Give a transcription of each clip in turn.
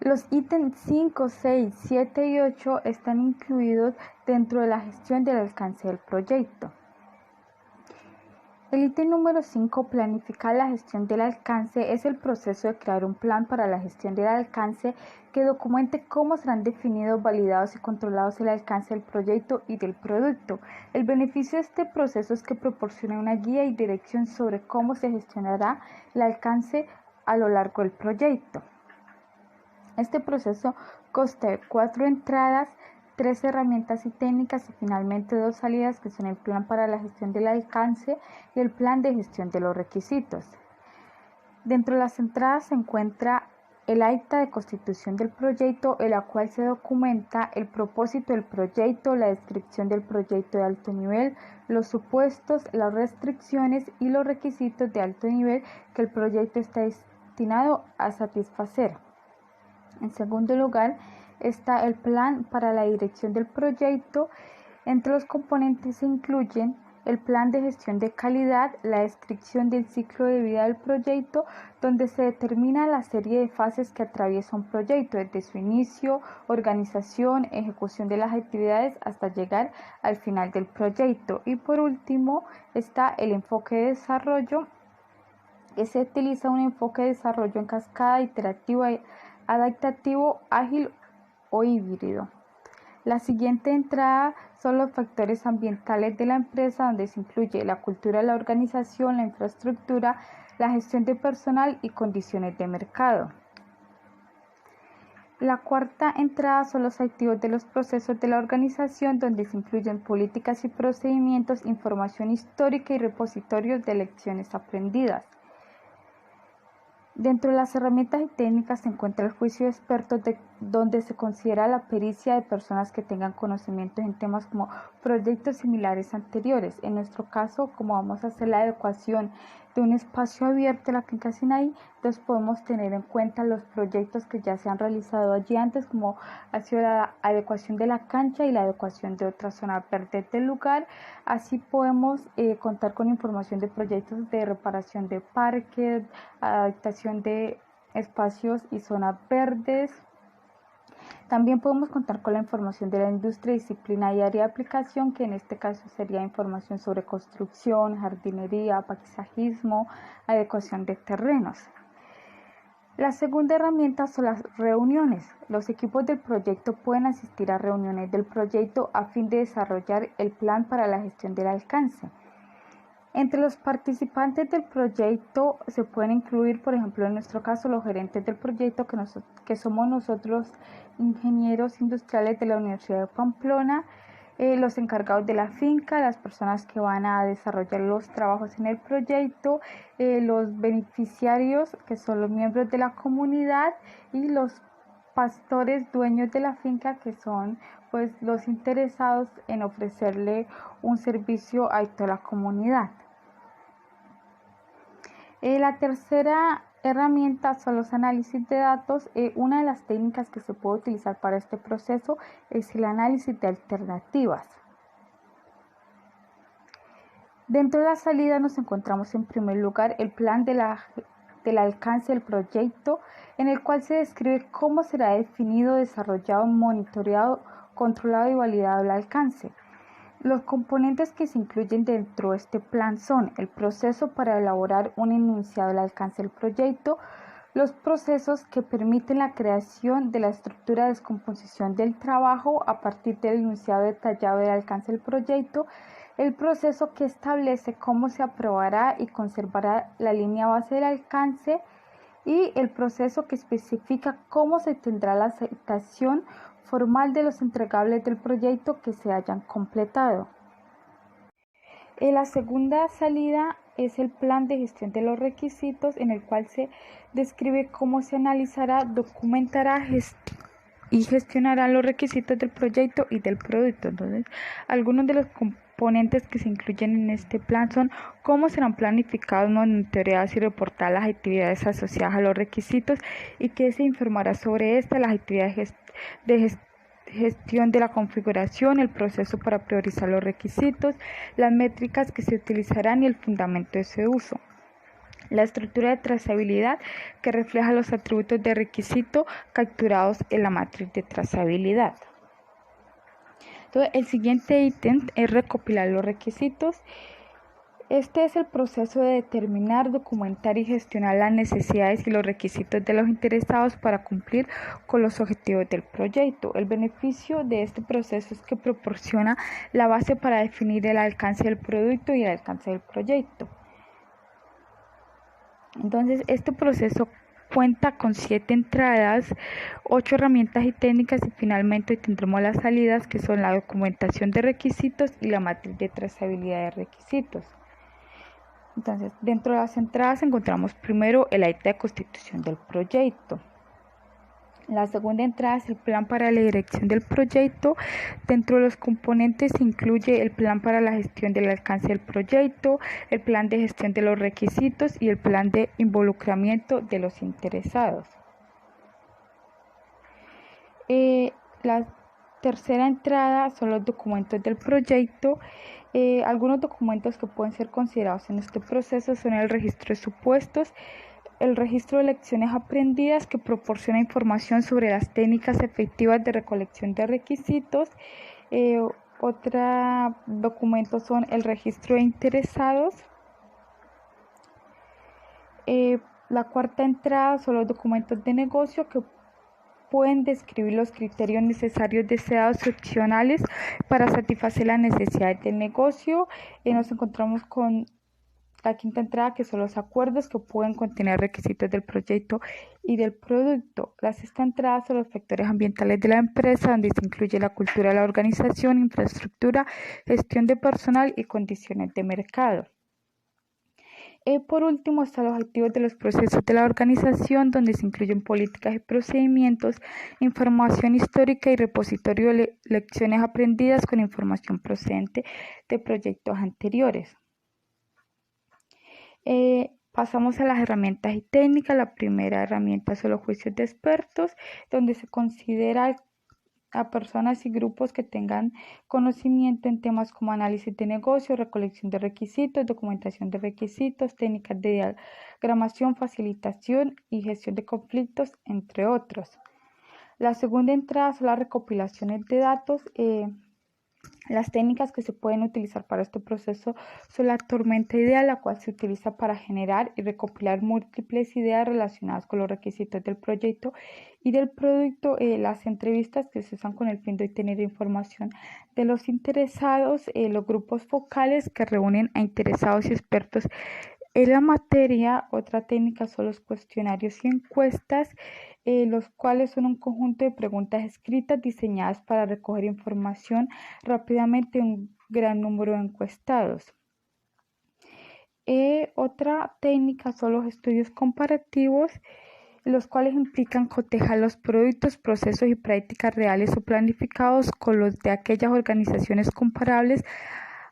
Los ítems 5, 6, 7 y 8 están incluidos dentro de la gestión del alcance del proyecto. El ítem número 5, planificar la gestión del alcance, es el proceso de crear un plan para la gestión del alcance que documente cómo serán definidos, validados y controlados el alcance del proyecto y del producto. El beneficio de este proceso es que proporciona una guía y dirección sobre cómo se gestionará el alcance a lo largo del proyecto. Este proceso consta de 4 entradas, 3 herramientas y técnicas y finalmente 2 salidas, que son el plan para la gestión del alcance y el plan de gestión de los requisitos. Dentro de las entradas se encuentra el acta de constitución del proyecto, en la cual se documenta el propósito del proyecto, la descripción del proyecto de alto nivel, los supuestos, las restricciones y los requisitos de alto nivel que el proyecto está destinado a satisfacer. En segundo lugar, está el plan para la dirección del proyecto. Entre los componentes se incluyen el plan de gestión de calidad, la descripción del ciclo de vida del proyecto, donde se determina la serie de fases que atraviesa un proyecto, desde su inicio, organización, ejecución de las actividades hasta llegar al final del proyecto. Y por último está el enfoque de desarrollo, que se utiliza un enfoque de desarrollo en cascada, iterativo, adaptativo, ágil o híbrido. La siguiente entrada son los factores ambientales de la empresa, donde se incluye la cultura de la organización, la infraestructura, la gestión de personal y condiciones de mercado. La cuarta entrada son los activos de los procesos de la organización, donde se incluyen políticas y procedimientos, información histórica y repositorios de lecciones aprendidas. Dentro de las herramientas y técnicas se encuentra el juicio de expertos, donde se considera la pericia de personas que tengan conocimientos en temas como proyectos similares anteriores. En nuestro caso, como vamos a hacer la adecuación de un espacio abierto, la Finca Sinaí, entonces podemos tener en cuenta los proyectos que ya se han realizado allí antes, como ha sido la adecuación de la cancha y la adecuación de otras zonas verdes del lugar. Así podemos contar con información de proyectos de reparación de parques, adaptación de espacios y zonas verdes. También podemos contar con la información de la industria, disciplina y área de aplicación, que en este caso sería información sobre construcción, jardinería, paisajismo, adecuación de terrenos. La segunda herramienta son las reuniones. Los equipos del proyecto pueden asistir a reuniones del proyecto a fin de desarrollar el plan para la gestión del alcance. Entre los participantes del proyecto se pueden incluir, por ejemplo, en nuestro caso, los gerentes del proyecto, que somos nosotros, ingenieros industriales de la Universidad de Pamplona, los encargados de la finca, las personas que van a desarrollar los trabajos en el proyecto, los beneficiarios, que son los miembros de la comunidad, y los pastores dueños de la finca, que son pues los interesados en ofrecerle un servicio a toda la comunidad. La tercera herramienta son los análisis de datos. Una de las técnicas que se puede utilizar para este proceso es el análisis de alternativas. Dentro de la salida nos encontramos en primer lugar el plan del alcance del proyecto, en el cual se describe cómo será definido, desarrollado, monitoreado, controlado y validado el alcance. Los componentes que se incluyen dentro de este plan son el proceso para elaborar un enunciado del alcance del proyecto, los procesos que permiten la creación de la estructura de descomposición del trabajo a partir del enunciado detallado del alcance del proyecto, el proceso que establece cómo se aprobará y conservará la línea base del alcance, y el proceso que especifica cómo se tendrá la aceptación formal de los entregables del proyecto que se hayan completado. La segunda salida es el plan de gestión de los requisitos, en el cual se describe cómo se analizará, documentará y gestionará los requisitos del proyecto y del producto. Entonces, algunos de los componentes que se incluyen en este plan son cómo serán planificados, monitoreadas y reportadas las actividades asociadas a los requisitos, y qué se informará sobre estas, las actividades de gestión de la configuración, el proceso para priorizar los requisitos, las métricas que se utilizarán y el fundamento de ese uso. La estructura de trazabilidad que refleja los atributos de requisito capturados en la matriz de trazabilidad. Entonces, el siguiente ítem es recopilar los requisitos. Este es el proceso de determinar, documentar y gestionar las necesidades y los requisitos de los interesados para cumplir con los objetivos del proyecto. El beneficio de este proceso es que proporciona la base para definir el alcance del producto y el alcance del proyecto. Entonces, este proceso cuenta con 7 entradas, 8 herramientas y técnicas y finalmente tendremos las salidas que son la documentación de requisitos y la matriz de trazabilidad de requisitos. Entonces, dentro de las entradas encontramos primero el acta de constitución del proyecto. La segunda entrada es el plan para la dirección del proyecto. Dentro de los componentes se incluye el plan para la gestión del alcance del proyecto, el plan de gestión de los requisitos y el plan de involucramiento de los interesados. La tercera entrada son los documentos del proyecto. Algunos documentos que pueden ser considerados en este proceso son el registro de supuestos, el registro de lecciones aprendidas que proporciona información sobre las técnicas efectivas de recolección de requisitos. Otro documento son el registro de interesados. La cuarta entrada son los documentos de negocio que pueden describir los criterios necesarios deseados y opcionales para satisfacer las necesidades del negocio. Nos encontramos con la quinta entrada, que son los acuerdos que pueden contener requisitos del proyecto y del producto. La sexta entrada son los factores ambientales de la empresa, donde se incluye la cultura de la organización, infraestructura, gestión de personal y condiciones de mercado. Por último, están los activos de los procesos de la organización, donde se incluyen políticas y procedimientos, información histórica y repositorio de lecciones aprendidas con información procedente de proyectos anteriores. Pasamos a las herramientas y técnicas. La primera herramienta son los juicios de expertos, donde se considera a personas y grupos que tengan conocimiento en temas como análisis de negocio, recolección de requisitos, documentación de requisitos, técnicas de diagramación, facilitación y gestión de conflictos, entre otros. La segunda entrada son las recopilaciones de datos. Las técnicas que se pueden utilizar para este proceso son la tormenta ideal, la cual se utiliza para generar y recopilar múltiples ideas relacionadas con los requisitos del proyecto y del producto, las entrevistas que se usan con el fin de obtener información de los interesados, los grupos focales que reúnen a interesados y expertos en la materia. Otra técnica son los cuestionarios y encuestas, los cuales son un conjunto de preguntas escritas diseñadas para recoger información rápidamente de un gran número de encuestados. Otra técnica son los estudios comparativos, los cuales implican cotejar los productos, procesos y prácticas reales o planificados con los de aquellas organizaciones comparables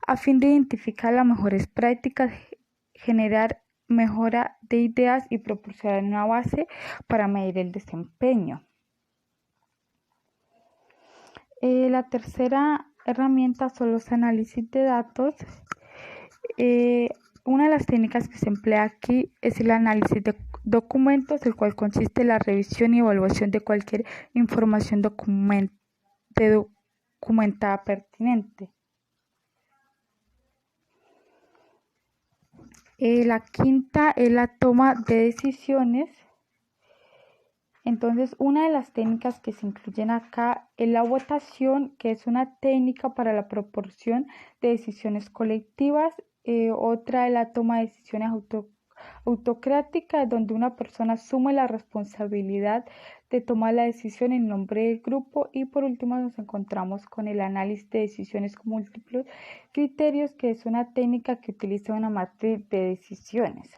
a fin de identificar las mejores prácticas, generar mejora de ideas y proporcionar una base para medir el desempeño. La tercera herramienta son los análisis de datos. Una de las técnicas que se emplea aquí es el análisis de documentos, el cual consiste en la revisión y evaluación de cualquier información documentada pertinente. La quinta es la toma de decisiones. Entonces, una de las técnicas que se incluyen acá es la votación, que es una técnica para la proporción de decisiones colectivas. Otra es la toma de decisiones autocrática, donde una persona asume la responsabilidad de tomar la decisión en nombre del grupo. Y por último nos encontramos con el análisis de decisiones con múltiples criterios, que es una técnica que utiliza una matriz de decisiones.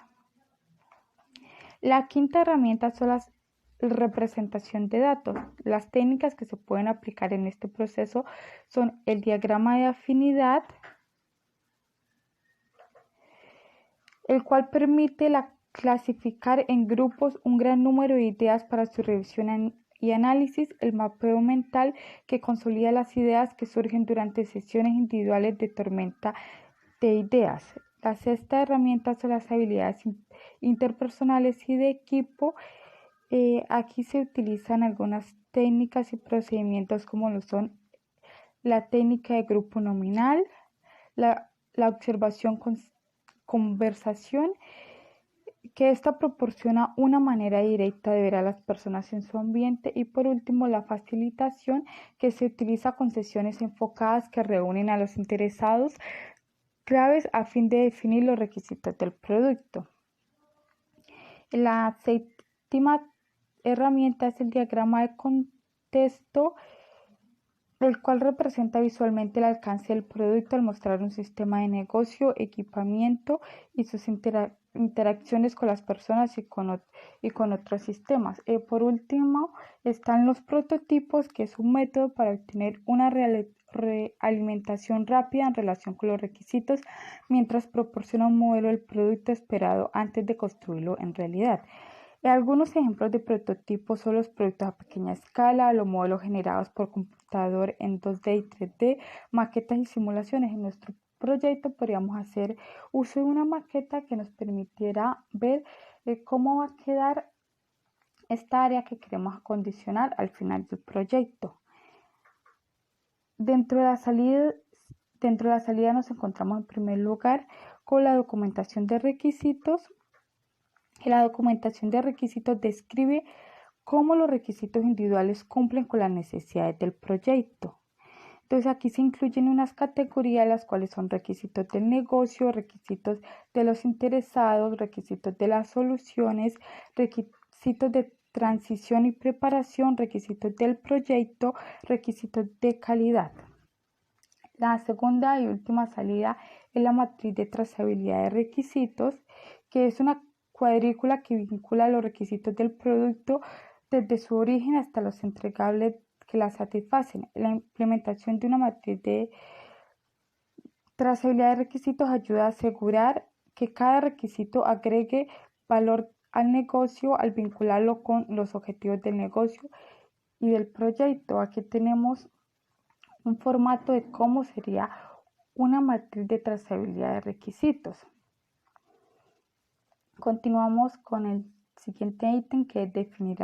La quinta herramienta son las representación de datos. Las técnicas que se pueden aplicar en este proceso son el diagrama de afinidad, el cual permite clasificar en grupos un gran número de ideas para su revisión y análisis, el mapeo mental, que consolida las ideas que surgen durante sesiones individuales de tormenta de ideas. La sexta herramienta son las habilidades interpersonales y de equipo. Aquí se utilizan algunas técnicas y procedimientos como lo son la técnica de grupo nominal, la observación conversación, que esta proporciona una manera directa de ver a las personas en su ambiente, y por último la facilitación, que se utiliza con sesiones enfocadas que reúnen a los interesados claves a fin de definir los requisitos del producto. La séptima herramienta es el diagrama de contexto, el cual representa visualmente el alcance del producto al mostrar un sistema de negocio, equipamiento y sus interacciones con las personas y con otros sistemas. Por último, están los prototipos, que es un método para obtener una realimentación rápida en relación con los requisitos, mientras proporciona un modelo del producto esperado antes de construirlo en realidad. Algunos ejemplos de prototipos son los productos a pequeña escala, los modelos generados por computador en 2D y 3D, maquetas y simulaciones. En nuestro proyecto podríamos hacer uso de una maqueta que nos permitiera ver cómo va a quedar esta área que queremos acondicionar al final del proyecto. Dentro de la salida nos encontramos en primer lugar con la documentación de requisitos. La documentación de requisitos describe cómo los requisitos individuales cumplen con las necesidades del proyecto. Entonces aquí se incluyen unas categorías, las cuales son requisitos del negocio, requisitos de los interesados, requisitos de las soluciones, requisitos de transición y preparación, requisitos del proyecto, requisitos de calidad. La segunda y última salida es la matriz de trazabilidad de requisitos, que es una cuadrícula que vincula los requisitos del producto desde su origen hasta los entregables que la satisfacen. La implementación de una matriz de trazabilidad de requisitos ayuda a asegurar que cada requisito agregue valor al negocio al vincularlo con los objetivos del negocio y del proyecto. Aquí tenemos un formato de cómo sería una matriz de trazabilidad de requisitos. Continuamos con el siguiente ítem, que es definir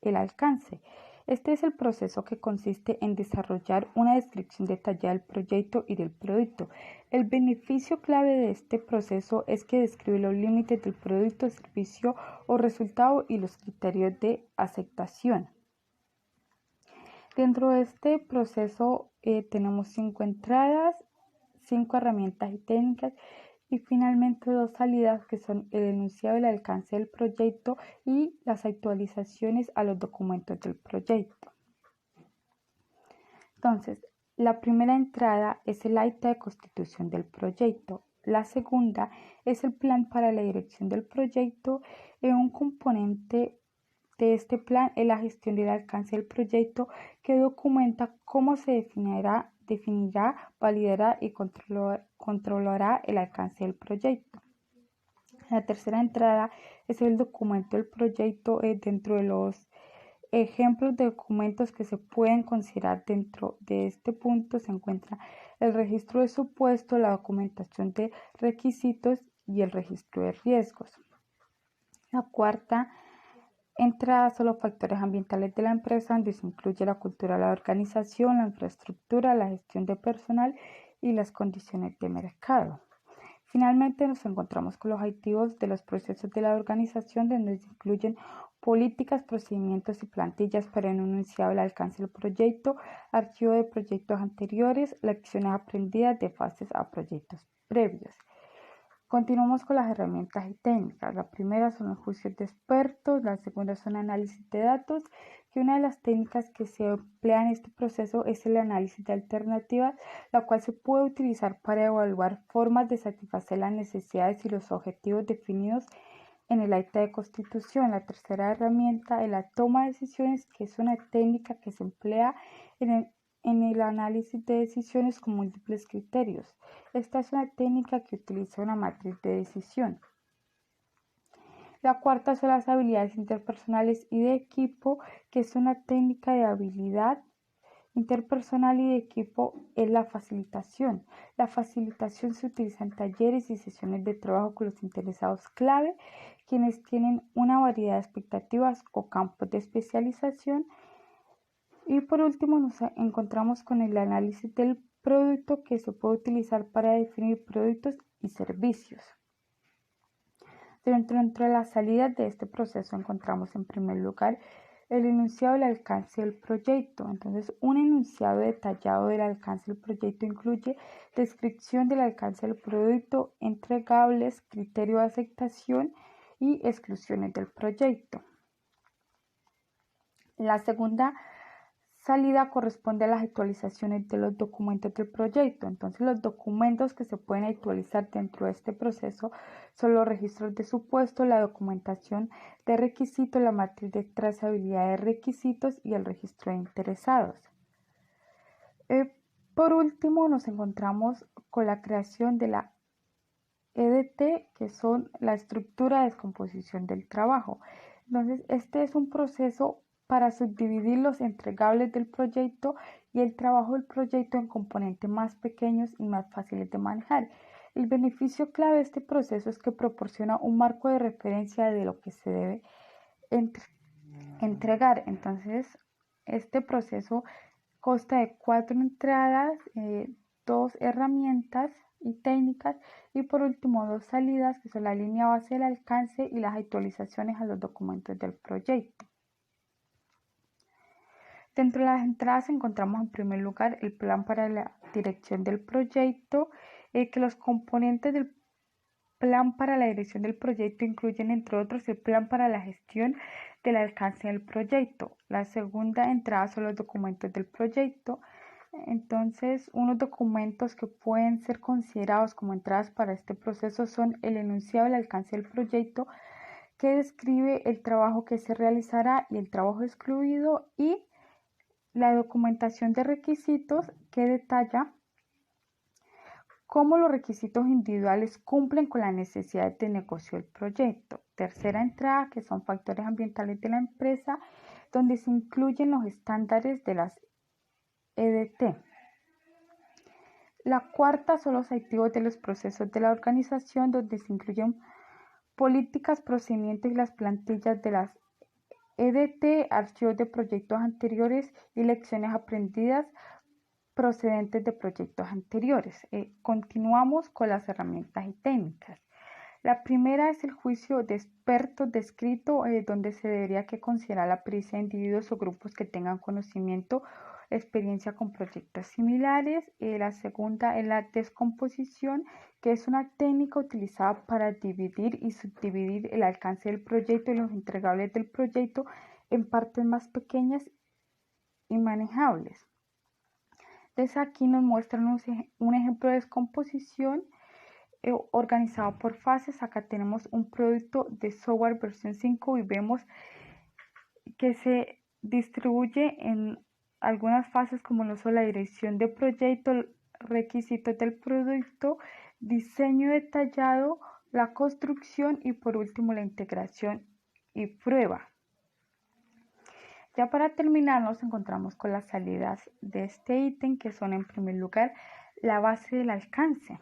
el alcance. Este es el proceso que consiste en desarrollar una descripción detallada del proyecto y del producto. El beneficio clave de este proceso es que describe los límites del producto, servicio o resultado y los criterios de aceptación. Dentro de este proceso tenemos 5 entradas, 5 herramientas y técnicas, y finalmente 2 salidas, que son el enunciado del alcance del proyecto y las actualizaciones a los documentos del proyecto. Entonces, la primera entrada es el acta de constitución del proyecto. La segunda es el plan para la dirección del proyecto. Un componente de este plan es la gestión del alcance del proyecto, que documenta cómo se definirá, validará y controlará el alcance del proyecto. La tercera entrada es el documento del proyecto. Dentro de los ejemplos de documentos que se pueden considerar dentro de este punto se encuentra el registro de supuesto, la documentación de requisitos y el registro de riesgos. La cuarta entrada son los factores ambientales de la empresa, donde se incluye la cultura de la organización, la infraestructura, la gestión de personal y las condiciones de mercado. Finalmente nos encontramos con los objetivos de los procesos de la organización, donde se incluyen políticas, procedimientos y plantillas para el enunciado del alcance del proyecto, archivo de proyectos anteriores, lecciones aprendidas de fases a proyectos previos. Continuamos con las herramientas y técnicas. La primera son los juicios de expertos, la segunda son análisis de datos, que una de las técnicas que se emplea en este proceso es el análisis de alternativas, la cual se puede utilizar para evaluar formas de satisfacer las necesidades y los objetivos definidos en el acta de constitución. La tercera herramienta es la toma de decisiones, que es una técnica que se emplea en el análisis de decisiones con múltiples criterios. Esta es una técnica que utiliza una matriz de decisión. La cuarta son las habilidades interpersonales y de equipo, que es una técnica de habilidad interpersonal y de equipo es la facilitación. La facilitación se utiliza en talleres y sesiones de trabajo con los interesados clave, quienes tienen una variedad de expectativas o campos de especialización. Y por último nos encontramos con el análisis del producto, que se puede utilizar para definir productos y servicios. Dentro de las salidas de este proceso encontramos en primer lugar el enunciado del alcance del proyecto. Entonces, un enunciado detallado del alcance del proyecto incluye descripción del alcance del producto, entregables, criterio de aceptación y exclusiones del proyecto. La segunda salida corresponde a las actualizaciones de los documentos del proyecto. Entonces, los documentos que se pueden actualizar dentro de este proceso son los registros de supuesto, la documentación de requisitos, la matriz de trazabilidad de requisitos y el registro de interesados. Por último, nos encontramos con la creación de la EDT, que son la estructura de descomposición del trabajo. Entonces, este es un proceso para subdividir los entregables del proyecto y el trabajo del proyecto en componentes más pequeños y más fáciles de manejar. El beneficio clave de este proceso es que proporciona un marco de referencia de lo que se debe entregar. Entonces, este proceso consta de 4 entradas, 2 herramientas y técnicas, y por último 2 salidas, que son la línea base del alcance y las actualizaciones a los documentos del proyecto. Dentro de las entradas encontramos en primer lugar el plan para la dirección del proyecto, que los componentes del plan para la dirección del proyecto incluyen, entre otros, el plan para la gestión del alcance del proyecto. La segunda entrada son los documentos del proyecto. Entonces, unos documentos que pueden ser considerados como entradas para este proceso son el enunciado del alcance del proyecto, que describe el trabajo que se realizará y el trabajo excluido, y la documentación de requisitos, que detalla cómo los requisitos individuales cumplen con las necesidades de negocio del proyecto. Tercera entrada, que son factores ambientales de la empresa, donde se incluyen los estándares de las EDT. La cuarta son los activos de los procesos de la organización, donde se incluyen políticas, procedimientos y las plantillas de las EDT, archivos de proyectos anteriores y lecciones aprendidas procedentes de proyectos anteriores. Continuamos con las herramientas y técnicas. La primera es el juicio de expertos descrito, donde se debería que considerar la pericia de individuos o grupos que tengan conocimiento, experiencia con proyectos similares. La segunda es la descomposición, que es una técnica utilizada para dividir y subdividir el alcance del proyecto y los entregables del proyecto en partes más pequeñas y manejables. Entonces aquí nos muestran un ejemplo de descomposición organizado por fases. Acá tenemos un producto de software versión 5 y vemos que se distribuye en algunas fases, como lo son la dirección de proyecto, requisitos del producto, diseño detallado, la construcción y por último la integración y prueba. Ya para terminar, nos encontramos con las salidas de este ítem, que son en primer lugar la base del alcance.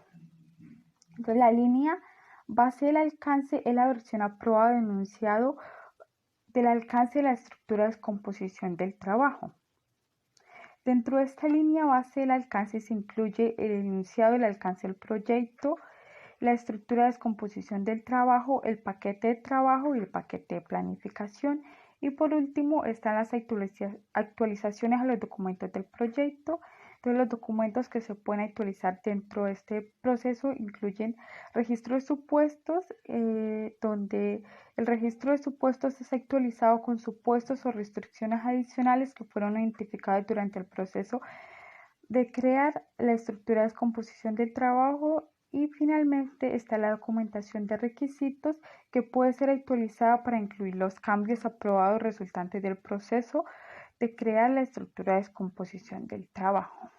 Entonces, la línea base del alcance es la versión aprobada del enunciado del alcance de la estructura de descomposición del trabajo. Dentro de esta línea base del alcance se incluye el enunciado del alcance del proyecto, la estructura de descomposición del trabajo, el paquete de trabajo y el paquete de planificación. Y por último están las actualizaciones a los documentos del proyecto. Entonces, los documentos que se pueden actualizar dentro de este proceso incluyen registro de supuestos, donde el registro de supuestos es actualizado con supuestos o restricciones adicionales que fueron identificadas durante el proceso de crear la estructura de descomposición del trabajo. Y finalmente está la documentación de requisitos, que puede ser actualizada para incluir los cambios aprobados resultantes del proceso de crear la estructura de descomposición del trabajo.